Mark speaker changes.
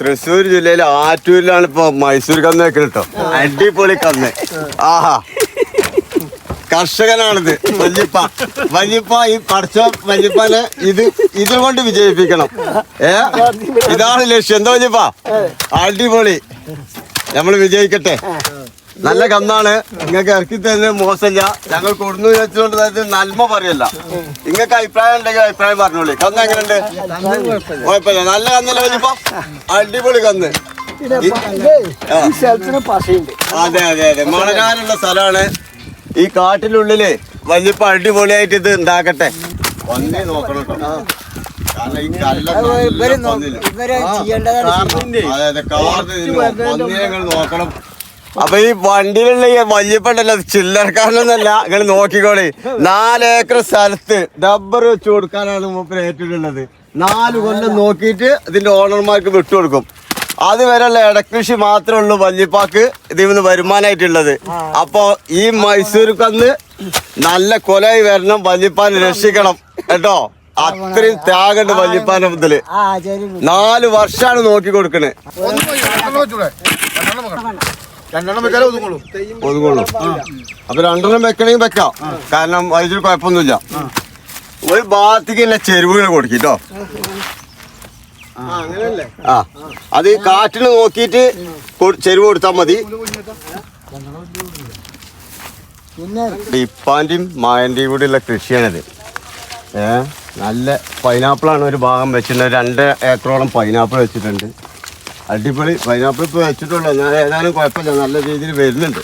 Speaker 1: തൃശ്ശൂർ ജില്ലയിലെ ആറ്റൂരിലാണ് ഇപ്പൊ മൈസൂർ കന്ന് വെക്കുന്നത് കേട്ടോ. അടിപൊളി കന്ന്. ആഹാ, കർഷകനാണിത് വല്യപ്പ. ഈ പഠിച്ച വല്യപ്പനെ ഇത് കൊണ്ട് വിജയിപ്പിക്കണം. ഇതാണ് ലക്ഷ്യം. എന്താ വല്യപ്പ? അടിപൊളി. നമ്മൾ വിജയിക്കട്ടെ. നല്ല കന്നാണ്. നിങ്ങൾക്ക് ഇറക്കി തരുന്നത് മോശമില്ല. ഞങ്ങൾ കൊടുന്നു വെച്ചുകൊണ്ട് നന്മ പറയല്ല. നിങ്ങൾക്ക് അഭിപ്രായം ഉണ്ടെങ്കിൽ അഭിപ്രായം പറഞ്ഞോളി. കന്ന് എങ്ങനെയുണ്ട്? കുഴപ്പമില്ല. നല്ല കന്നല്ല വല്യപ്പ? അടിപൊളി കന്ന്. അതെ അതെ അതെ, മണരാനുള്ള സ്ഥലമാണ്. ഈ കാട്ടിനുള്ളില് വല്യപ്പ അടിപൊളിയായിട്ട് ഇത് ഉണ്ടാക്കട്ടെ. പന്നി നോക്കണം കേട്ടോ. കാരണം ഈ അതെ പന്നിയെ നിങ്ങൾ നോക്കണം. അപ്പൊ ഈ വണ്ടിയിലുള്ള ഈ വല്യപ്പണ്ടല്ലോ, ചില്ലറക്കാരനൊന്നല്ല. നിങ്ങൾ നോക്കിക്കോളി. 4 ഏക്കർ സ്ഥലത്ത് ഡബ്ബർ വെച്ച് കൊടുക്കാനാണ് മൂപ്പര് ഏറ്റിട്ടുള്ളത്. 4 കൊല്ലം നോക്കിയിട്ട് ഇതിന്റെ ഓണർമാർക്ക് വിട്ടുകൊടുക്കും. അതുവരെയുള്ള ഇടക്കൃഷി മാത്രമേ ഉള്ളൂ വല്യപ്പാക്ക് ഇതിൽ നിന്ന് വരുമാനമായിട്ടുള്ളത്. അപ്പൊ ഈ മൈസൂർ കന്ന് നല്ല കൊലയായി വരണം. വല്യപ്പാനെ രക്ഷിക്കണം കേട്ടോ. അത്രയും ത്യാഗണ്ട് വല്യപ്പാന്റെ മുതല്. 4 വർഷമാണ് നോക്കി കൊടുക്കണേ. ഒതുങ്ങുള്ളൂ. അപ്പൊ 2 വെക്കണമെങ്കിൽ വെക്കാം. കാരണം വൈദ്യുതി കുഴപ്പമൊന്നുമില്ല. ഒരു ഭാഗത്തേക്ക് ചെരുവുകൾ കൊടുക്കിട്ടോ. ആ, അത് കാറ്റിന് നോക്കിയിട്ട് ചെരുവ് കൊടുത്താൽ മതി. ഇപ്പാന്റെയും മായന്റെയും കൂടെ ഉള്ള കൃഷിയാണിത്. നല്ല പൈനാപ്പിളാണ് ഒരു ഭാഗം വെച്ചിട്ടുണ്ട്. 2 ഏക്കറോളം പൈനാപ്പിൾ വെച്ചിട്ടുണ്ട്. അടിപൊളി പൈനാപ്പിൾ ഇപ്പോൾ വെച്ചിട്ടുള്ളൂ. ഞാൻ ഏതായാലും കുഴപ്പമില്ല, നല്ല രീതിയിൽ വരുന്നുണ്ട്.